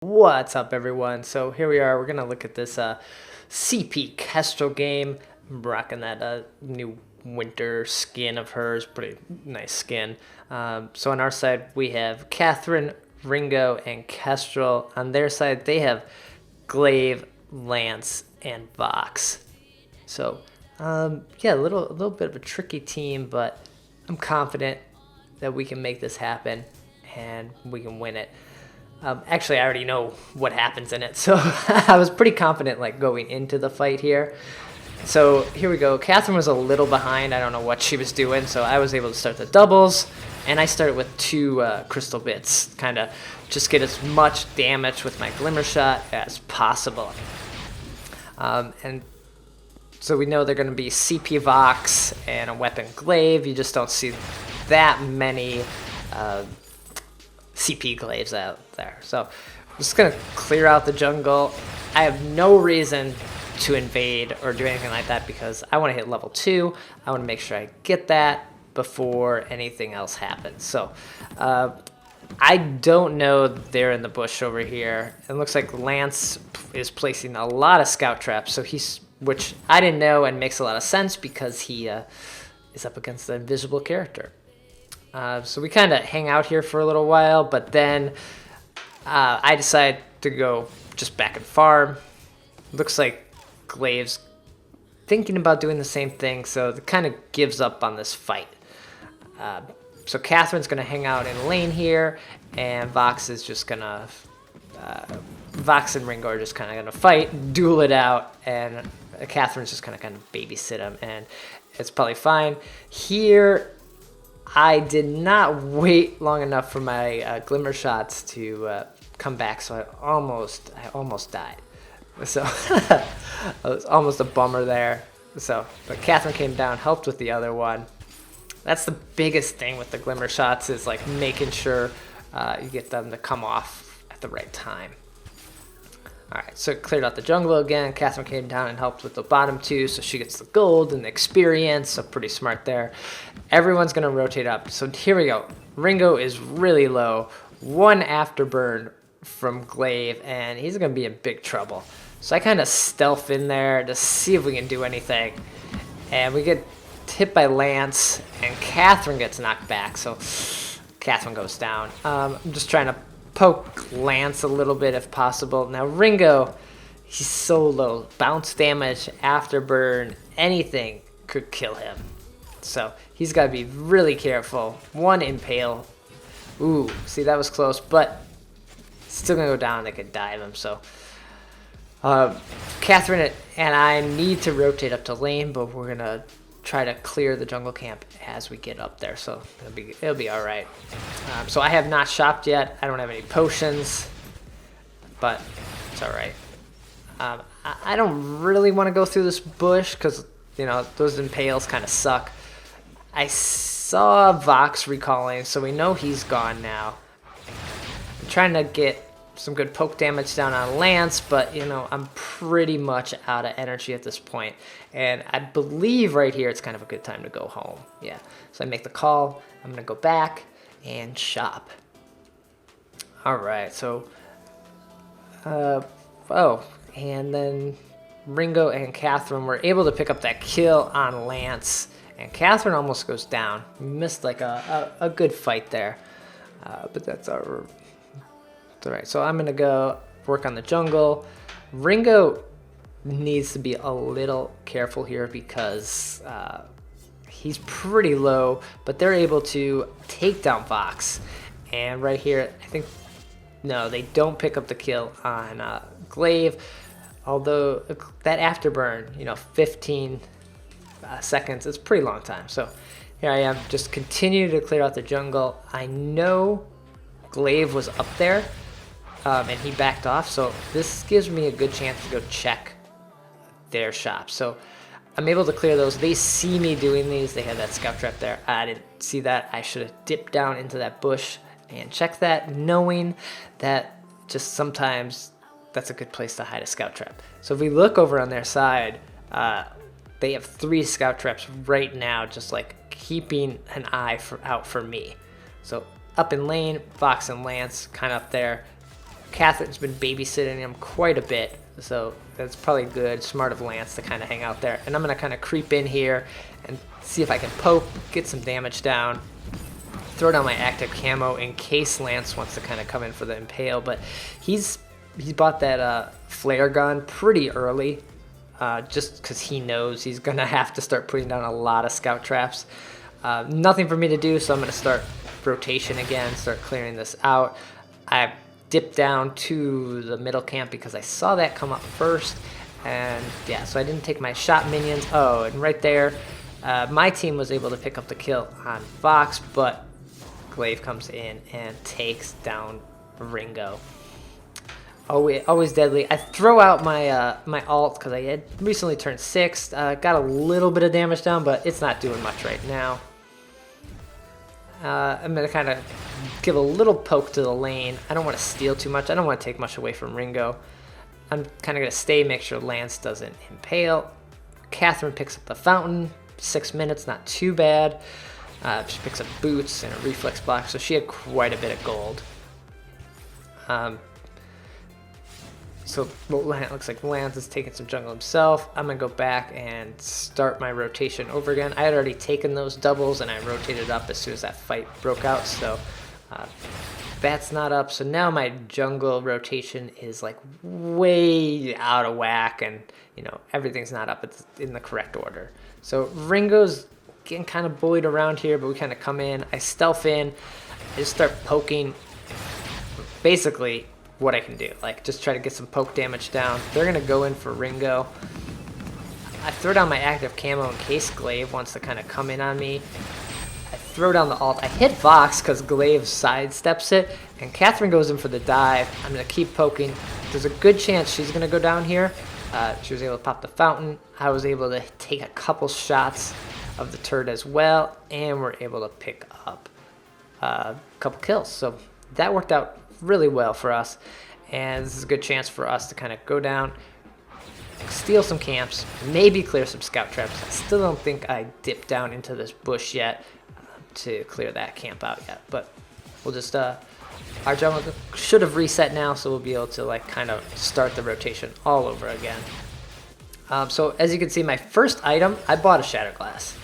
What's up, everyone? So here we are. We're gonna look at this CP Kestrel game. I'm rocking that new winter skin of hers. Pretty nice skin. So on our side we have Catherine, Ringo, and Kestrel. On their side they have Glaive, Lance, and Vox. So yeah, a little bit of a tricky team, but I'm confident that we can make this happen and we can win it. Actually, I already know what happens in it, so I was pretty confident like going into the fight here. So here we go. Catherine was a little behind. I don't know what she was doing, so I was able to start the doubles, and I started with two crystal bits, kind of just get as much damage with my glimmer shot as possible. And so we know they're going to be CP Vox and a weapon Glaive. You just don't see that many CP Glaives out there. So I'm just going to clear out the jungle. I have no reason to invade or do anything like that because I want to hit level 2. I want to make sure I get that before anything else happens. So I don't know they're in the bush over here. It looks like Lance is placing a lot of scout traps, so which I didn't know and makes a lot of sense because he is up against the invisible character. So we kind of hang out here for a little while, but then I decide to go just back and farm. Looks like Glaive's thinking about doing the same thing, so it kind of gives up on this fight. So Catherine's going to hang out in lane here, and Vox is just going to... Vox and Ringo are just kind of going to fight, duel it out, and Catherine's just going to kind of babysit him, and it's probably fine. Here... I did not wait long enough for my glimmer shots to come back, so I almost died. So it was almost a bummer there. But Catherine came down, helped with the other one. That's the biggest thing with the glimmer shots is like making sure you get them to come off at the right time. Alright, so it cleared out the jungle again. Catherine came down and helped with the bottom two, so she gets the gold and the experience, so pretty smart there. Everyone's going to rotate up. So here we go. Ringo is really low. One afterburn from Glaive, and he's going to be in big trouble. So I kind of stealth in there to see if we can do anything. And we get hit by Lance, and Catherine gets knocked back, so Catherine goes down. I'm just trying to poke Lance a little bit if possible. Now Ringo, he's so low. Bounce damage, afterburn, anything could kill him. So he's got to be really careful. One impale. Ooh, see that was close, but still going to go down. They could dive him. So Catherine and I need to rotate up to lane, but we're going to try to clear the jungle camp as we get up there, so it'll be all right. So I have not shopped yet. I don't have any potions, but it's all right. I don't really want to go through this bush because you know those impales kind of suck. I saw Vox recalling, so we know he's gone now. I'm trying to get some good poke damage down on Lance, but you know I'm pretty much out of energy at this point, and I believe right here it's kind of a good time to go home. Yeah, so I make the call. I'm gonna go back and shop. All right, so and then Ringo and Catherine were able to pick up that kill on Lance, and Catherine almost goes down. Missed like a good fight there, but that's our. All right, so I'm gonna go work on the jungle. Ringo needs to be a little careful here because he's pretty low, but they're able to take down Vox. And right here, I think, no, they don't pick up the kill on Glaive, although that afterburn, you know, 15 seconds, it's a pretty long time. So here I am, just continue to clear out the jungle. I know Glaive was up there, and he backed off, so this gives me a good chance to go check their shop. So I'm able to clear those. They see me doing these. They had that scout trap there. I didn't see that. I should have dipped down into that bush and checked that, knowing that just sometimes that's a good place to hide a scout trap. So if we look over on their side, they have 3 scout traps right now, just like keeping an eye out for me. So up in lane, Vox and Lance kind of up there. Catherine's been babysitting him quite a bit, so that's probably good, smart of Lance to kind of hang out there. And I'm going to kind of creep in here and see if I can poke, get some damage down, throw down my active camo in case Lance wants to kind of come in for the impale. But he bought that flare gun pretty early, just because he knows he's going to have to start putting down a lot of scout traps. Nothing for me to do, so I'm going to start rotation again, start clearing this out. I dipped down to the middle camp because I saw that come up first, and yeah, so I didn't take my shot minions. Oh, and right there, my team was able to pick up the kill on Vox, but Glaive comes in and takes down Ringo. Always deadly. I throw out my my alt because I had recently turned 6. Got a little bit of damage down, but it's not doing much right now. I'm going to kind of give a little poke to the lane. I don't want to steal too much. I don't want to take much away from Ringo. I'm kind of going to stay, make sure Lance doesn't impale. Catherine picks up the fountain. 6 minutes, not too bad. She picks up boots and a reflex block, so she had quite a bit of gold. So it looks like Lance is taking some jungle himself. I'm going to go back and start my rotation over again. I had already taken those doubles and I rotated up as soon as that fight broke out. So that's not up. So now my jungle rotation is like way out of whack, and you know, everything's not up in the correct order. So Ringo's getting kind of bullied around here, but we kind of come in. I stealth in. I just start poking. Basically what I can do, like just try to get some poke damage down. They're gonna go in for Ringo. I throw down my active camo in case Glaive wants to kind of come in on me. I throw down the alt. I hit Vox because Glaive sidesteps it, and Catherine goes in for the dive. I'm gonna keep poking. There's a good chance she's gonna go down here. She was able to pop the fountain. I was able to take a couple shots of the turret as well, and we're able to pick up a couple kills. So that worked out really well for us, and this is a good chance for us to kind of go down, steal some camps, maybe clear some scout traps. I still don't think I dipped down into this bush yet to clear that camp out yet, but we'll just our jungle should have reset now, so we'll be able to like kind of start the rotation all over again. So as you can see, my first item, I bought a Shatter glass.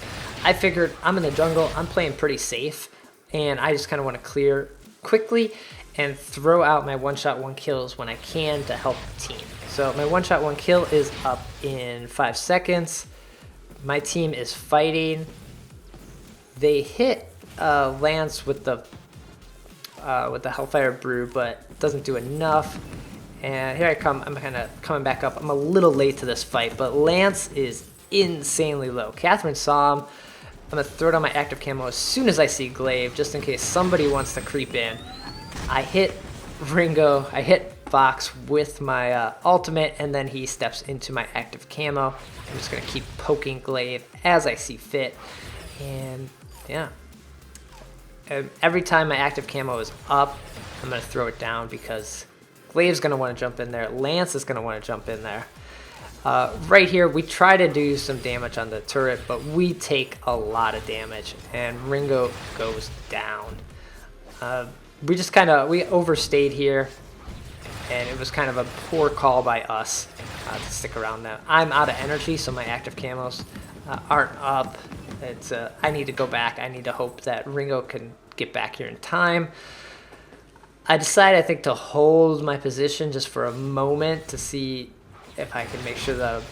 I figured I'm in the jungle, I'm playing pretty safe, and I just kind of want to clear quickly and throw out my one-shot, one-kills when I can to help the team. So my one-shot, one-kill is up in 5 seconds. My team is fighting. They hit Lance with the Hellfire Brew, but it doesn't do enough. And here I come. I'm kind of coming back up. I'm a little late to this fight, but Lance is insanely low. Catherine saw him. I'm going to throw down my active camo as soon as I see Glaive, just in case somebody wants to creep in. I hit Ringo, I hit Vox with my ultimate, and then he steps into my active camo. I'm just going to keep poking Glaive as I see fit. And yeah, every time my active camo is up, I'm going to throw it down because Glaive's going to want to jump in there. Lance is going to want to jump in there. Right here, we try to do some damage on the turret, but we take a lot of damage, and Ringo goes down. We just we overstayed here, and it was kind of a poor call by us to stick around now. I'm out of energy, so my active camos aren't up. I need to go back. I need to hope that Ringo can get back here in time. I decided, I think, to hold my position just for a moment to see if I can make sure the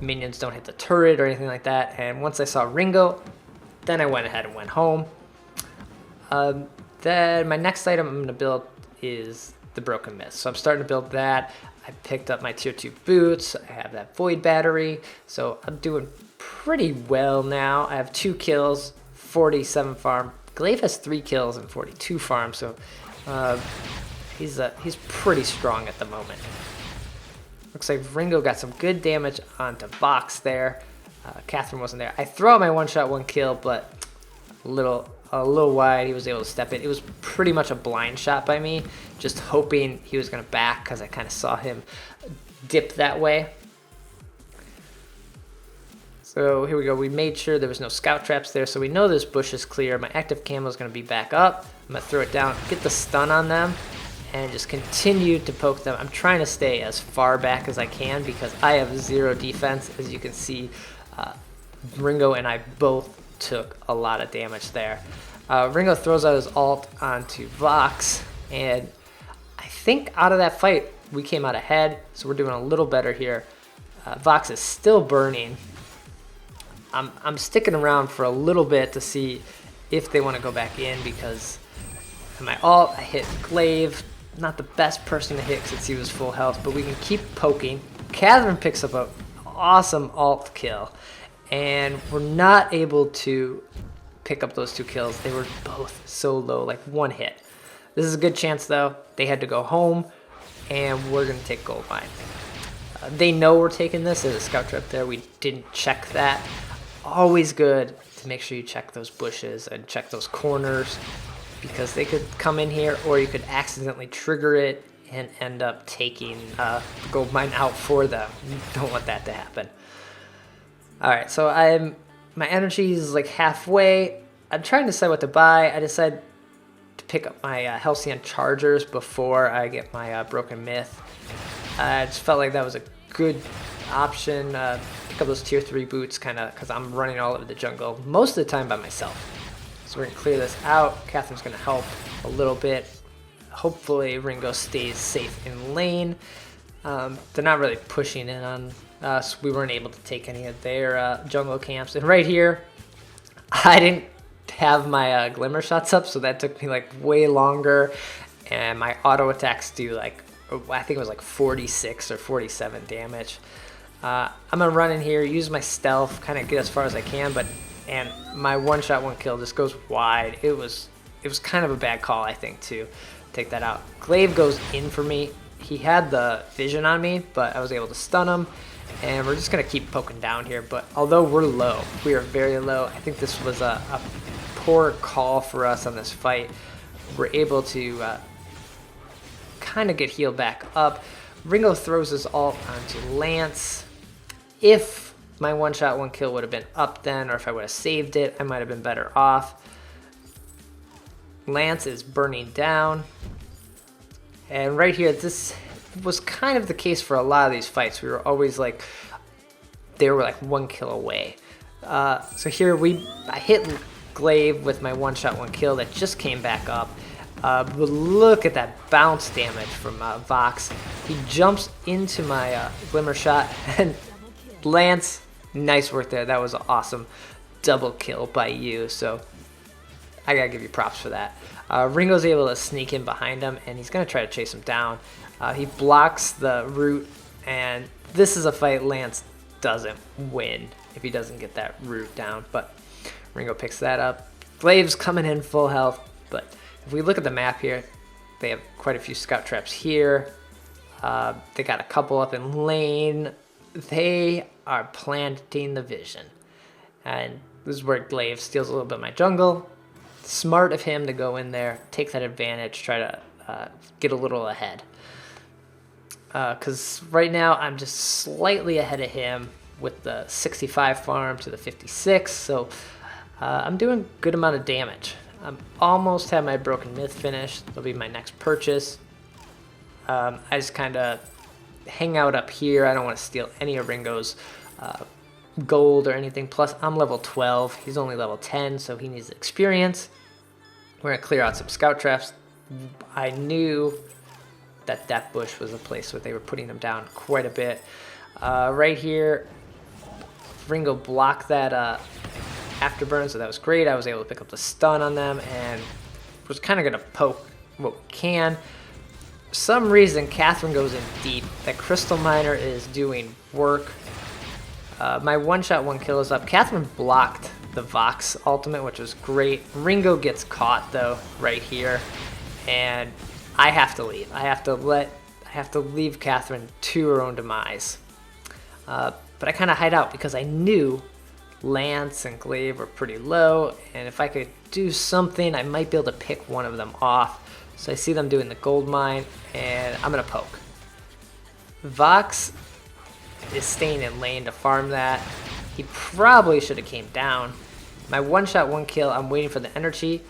minions don't hit the turret or anything like that. And once I saw Ringo, then I went ahead and went home. Then my next item I'm going to build is the Broken Myth. So I'm starting to build that. I picked up my tier 2 boots. I have that Void Battery. So I'm doing pretty well now. I have 2 kills, 47 farm. Glaive has 3 kills and 42 farm. So he's pretty strong at the moment. Looks like Ringo got some good damage onto Vox there. Catherine wasn't there. I throw out my one-shot, one-kill, but a little wide. He was able to step in. It was pretty much a blind shot by me, just hoping he was going to back because I kind of saw him dip that way. So here we go. We made sure there was no scout traps there, so we know this bush is clear. My active camo is going to be back up. I'm going to throw it down, get the stun on them, and just continue to poke them. I'm trying to stay as far back as I can because I have 0 defense. As you can see, Ringo and I both took a lot of damage there. Ringo throws out his ult onto Vox, and I think out of that fight, we came out ahead, so we're doing a little better here. Vox is still burning. I'm sticking around for a little bit to see if they want to go back in, because in my ult, I hit Glaive. Not the best person to hit since he was full health, but we can keep poking. Catherine picks up an awesome ult kill, and we're not able to pick up those 2 kills. They were both so low, like 1 hit. This is a good chance, though. They had to go home, and we're going to take gold mine. They know we're taking this. There's a scout trap there. We didn't check that. Always good to make sure you check those bushes and check those corners, because they could come in here, or you could accidentally trigger it and end up taking gold mine out for them. You don't want that to happen. All right, so my energy is like halfway. I'm trying to decide what to buy. I decided to pick up my Halcyon Chargers before I get my Broken Myth. I just felt like that was a good option. Pick up those tier 3 boots, kind of, because I'm running all over the jungle most of the time by myself. So we're going to clear this out. Catherine's going to help a little bit. Hopefully Ringo stays safe in lane. They're not really pushing in on us. We weren't able to take any of their jungle camps. And right here, I didn't have my glimmer shots up, so that took me like way longer. And my auto attacks do like, I think it was like 46 or 47 damage. I'm going to run in here, use my stealth, kind of get as far as I can, and my 1-shot 1-kill just goes wide. It was kind of a bad call, I think, to take that out. Glaive goes in for me. He had the vision on me, but I was able to stun him, and we're just going to keep poking down here. But although we're low, we are very low, I think this was a poor call for us on this fight. We're able to kind of get healed back up. Ringo throws his ult onto Lance. If my 1-shot 1-kill would have been up then, or if I would have saved it, I might have been better off. Lance is burning down. And right here, this was kind of the case for a lot of these fights. We were always like, they were like 1 kill away. So here I hit Glaive with my 1-shot 1-kill that just came back up. But look at that bounce damage from Vox. He jumps into my glimmer shot, and Lance, nice work there. That was an awesome double kill by you, so I gotta give you props for that. Ringo's able to sneak in behind him, and he's gonna try to chase him down. He blocks the root, and this is a fight Lance doesn't win if he doesn't get that root down, but Ringo picks that up. Glaive's coming in full health, but if we look at the map here, they have quite a few scout traps here. They got a couple up in lane. They are planting the vision. And this is where Glaive steals a little bit of my jungle. Smart of him to go in there, take that advantage, try to get a little ahead. Because right now I'm just slightly ahead of him with the 65 farm to the 56. So I'm doing a good amount of damage. I'm almost have my Broken Myth finished. That'll be my next purchase. I just kind of hang out up here. I don't want to steal any of Ringo's gold or anything. Plus, I'm level 12. He's only level 10, so he needs experience. We're going to clear out some scout traps. I knew that bush was a place where they were putting them down quite a bit. Right here, Ringo blocked that afterburn, so that was great. I was able to pick up the stun on them and was kind of going to poke what we can. For some reason, Catherine goes in deep. That crystal miner is doing work. My 1-shot 1-kill is up. Catherine blocked the Vox ultimate, which was great. Ringo gets caught though right here, and I have to leave. I have to leave Catherine to her own demise. But I kind of hide out because I knew Lance and Glaive were pretty low, and if I could do something, I might be able to pick one of them off. So I see them doing the gold mine, and I'm gonna poke. Vox is staying in lane to farm that. He probably should have came down. My 1-shot 1-kill, I'm waiting for the energy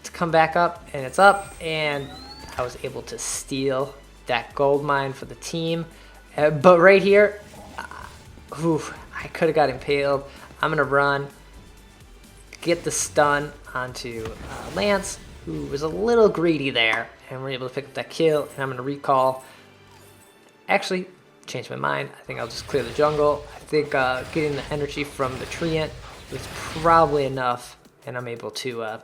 to come back up, and it's up, and I was able to steal that gold mine for the team. But right here, I could have got impaled. I'm going to run, get the stun onto Lance, who was a little greedy there, and we're able to pick up that kill, and I'm going to recall. Actually, changed my mind. I think I'll just clear the jungle. I think getting the energy from the treant was probably enough, and I'm able to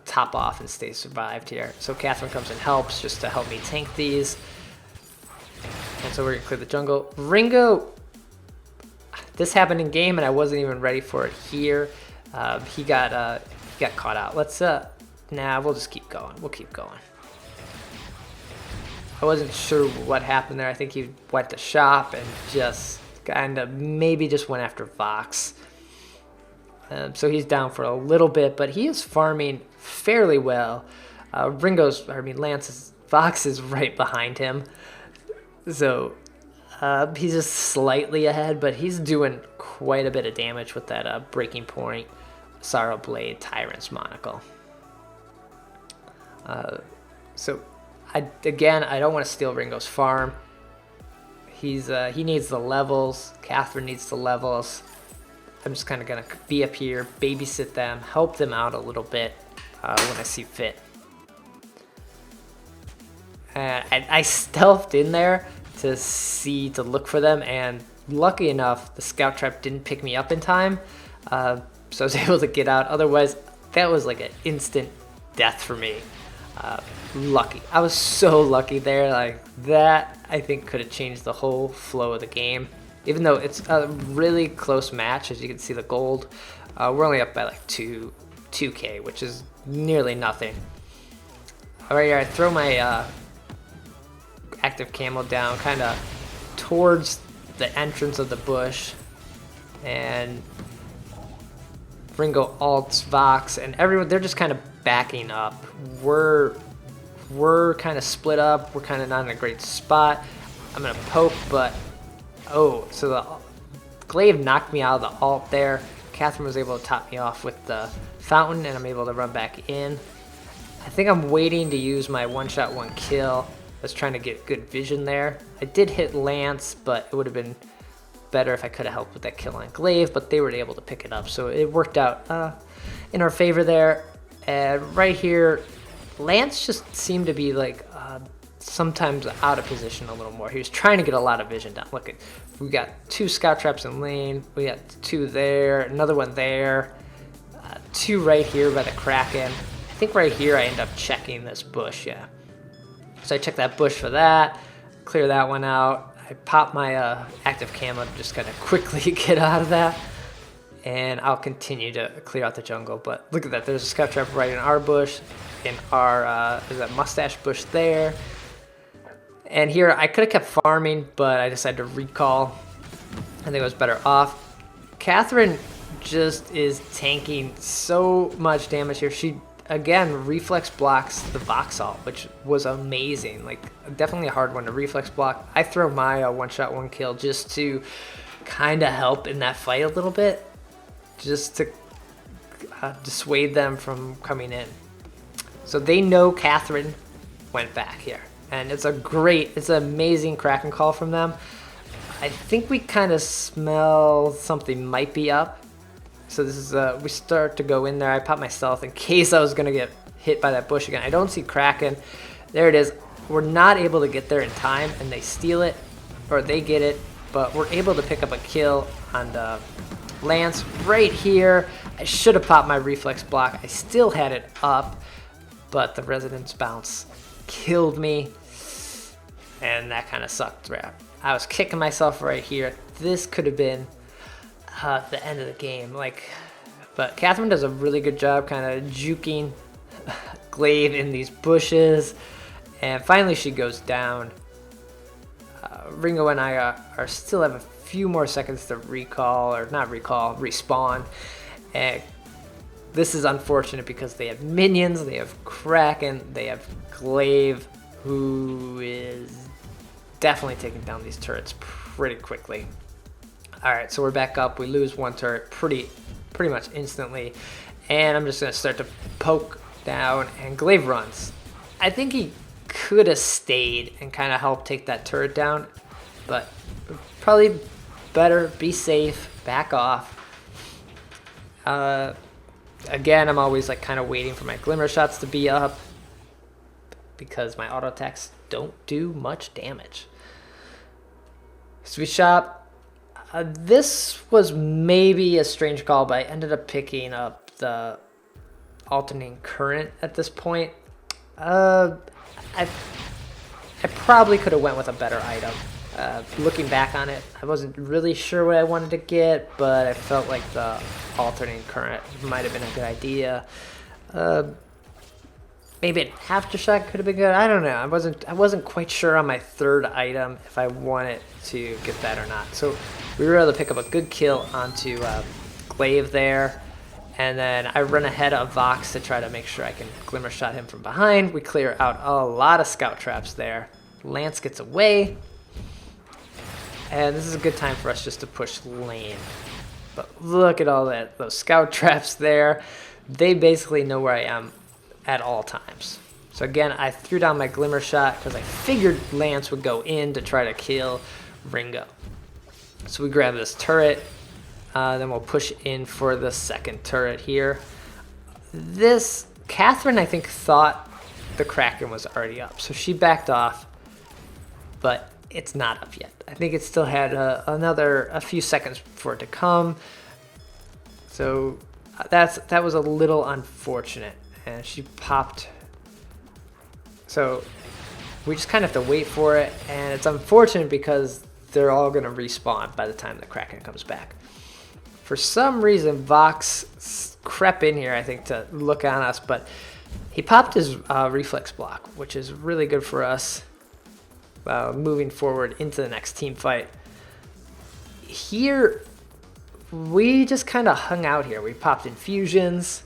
top off and stay survived here. So Catherine comes and helps just to help me tank these. And so we're going to clear the jungle. Ringo, this happened in game, and I wasn't even ready for it here. He got caught out. Let's, we'll just keep going. We'll keep going. I wasn't sure what happened there. I think he went to shop and just kind of maybe just went after Vox. So he's down for a little bit, but he is farming fairly well. Lance's Vox is right behind him. So he's just slightly ahead, but he's doing quite a bit of damage with that Breaking Point, Sorrow Blade, Tyrant's Monocle. I don't want to steal Ringo's farm. He needs the levels. Catherine needs the levels. I'm just kind of going to be up here, babysit them, help them out a little bit when I see fit. And I stealthed in there to look for them, and lucky enough, the scout trap didn't pick me up in time, so I was able to get out. Otherwise, that was like an instant death for me. Lucky. I was so lucky there. Like that, I think could have changed the whole flow of the game. Even though it's a really close match, as you can see the gold, we're only up by like 2k, which is nearly nothing. All right, here I throw my active camo down, kind of towards the entrance of the bush, and Ringo alts Vox, and everyone, they're just kind of backing up. We're kind of split up. We're kind of not in a great spot. I'm gonna poke, but so the glaive knocked me out of the alt there. Catherine was able to top me off with the fountain, and I'm able to run back in. I think I'm waiting to use my one-shot, one-kill. I was trying to get good vision there. I did hit Lance, but it would have been better if I could have helped with that kill on glaive, but they were able to pick it up, so it worked out in our favor there. And right here, Lance just seemed to be like sometimes out of position a little more. He was trying to get a lot of vision down. Look, we got 2 scout traps in lane. We got 2 there, another one there, 2 right here by the Kraken. I think right here I end up checking this bush, yeah. So I check that bush for that, clear that one out. I pop my active camo to just kind of quickly get out of that. And I'll continue to clear out the jungle. But look at that, there's a scout trap right in our bush, in our, there's that mustache bush there. And here, I could have kept farming, but I decided to recall. I think I was better off. Catherine just is tanking so much damage here. She, again, reflex blocks the Vox ult, which was amazing. Like, definitely a hard one to reflex block. I throw my one-shot, one-kill just to kind of help in that fight a little bit, just to dissuade them from coming in. So they know Catherine went back here. And it's an amazing Kraken call from them. I think we kind of smell something might be up. So this is, we start to go in there. I pop my stealth in case I was gonna get hit by that bush again. I don't see Kraken. There it is. We're not able to get there in time, and they steal it, or they get it, but we're able to pick up a kill on the Lance right here. I should have popped my reflex block. I still had it up, but the Resonance Bounce killed me, and that kind of sucked. I was kicking myself right here. This could have been the end of the game. But Catherine does a really good job kind of juking glaive in these bushes, and finally she goes down. Ringo and I are still have a few more seconds to respawn. And this is unfortunate because they have minions, they have Kraken, they have glaive, who is definitely taking down these turrets pretty quickly. All right, so we're back up. We lose one turret pretty much instantly, and I'm just gonna start to poke down, and glaive runs. I think he could have stayed and kind of helped take that turret down, but probably better be safe, back off. Again, I'm always like kind of waiting for my glimmer shots to be up because my auto attacks don't do much damage. Sweet shop. This was maybe a strange call, but I ended up picking up the alternating current at this point. I probably could have went with a better item. Looking back on it, I wasn't really sure what I wanted to get, but I felt like the alternating current might have been a good idea. Maybe an aftershock could have been good. I don't know. I wasn't quite sure on my third item if I wanted to get that or not. So we were able to pick up a good kill onto Glaive there. And then I run ahead of Vox to try to make sure I can glimmer shot him from behind. We clear out a lot of scout traps there. Lance gets away. And this is a good time for us just to push lane. But look at all those scout traps there. They basically know where I am at all times. So again, I threw down my glimmer shot because I figured Lance would go in to try to kill Ringo. So we grab this turret. Then we'll push in for the second turret here. Catherine, I think, thought the Kraken was already up. So she backed off, but it's not up yet. I think it still had a few seconds for it to come. So that was a little unfortunate. And she popped. So we just kind of have to wait for it. And it's unfortunate because they're all going to respawn by the time the Kraken comes back. For some reason, Vox crept in here, I think, to look on us, but he popped his reflex block, which is really good for us moving forward into the next team fight. Here, we just kind of hung out here. We popped infusions,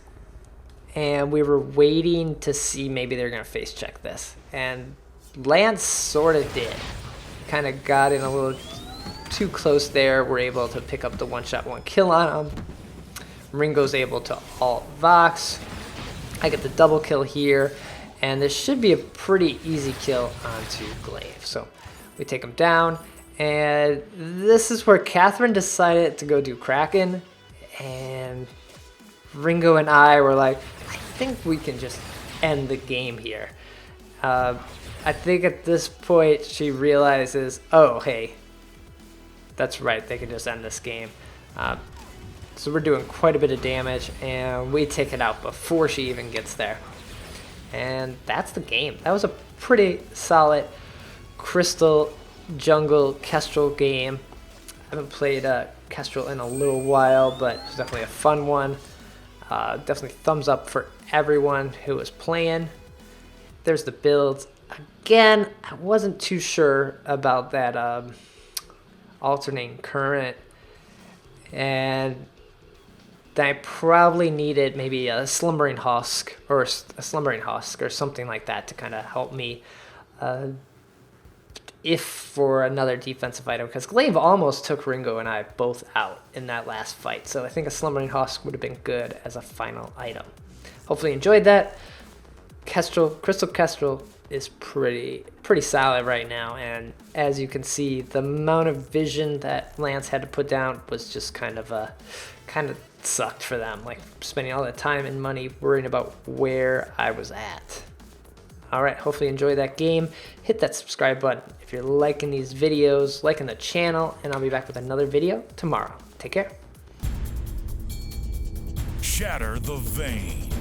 and we were waiting to see maybe they're going to face check this. And Lance sort of did. Kind of got in a little too close there. We're able to pick up the one-shot, one kill on him. Ringo's able to ult Vox. I get the double kill here, and this should be a pretty easy kill onto Glaive. So we take him down, and this is where Catherine decided to go do Kraken, and Ringo and I were like, I think we can just end the game here. I think at this point she realizes, oh, hey, that's right, they can just end this game. So we're doing quite a bit of damage, and we take it out before she even gets there. And that's the game. That was a pretty solid Crystal Jungle Kestrel game. I haven't played Kestrel in a little while, but it's definitely a fun one. Definitely thumbs up for everyone who was playing. There's the builds. Again, I wasn't too sure about that alternating current, and then I probably needed maybe a slumbering husk or something like that to kind of help me if for another defensive item, because Glaive almost took Ringo and I both out in that last fight, so I think a slumbering husk would have been good as a final item. Hopefully you enjoyed that. Crystal Kestrel is pretty solid right now, and as you can see, the amount of vision that Lance had to put down was just kind of sucked for them, like spending all that time and money worrying about where I was at. Alright, hopefully you enjoy that game. Hit that subscribe button if you're liking these videos, liking the channel, and I'll be back with another video tomorrow. Take care. Shatter the vein.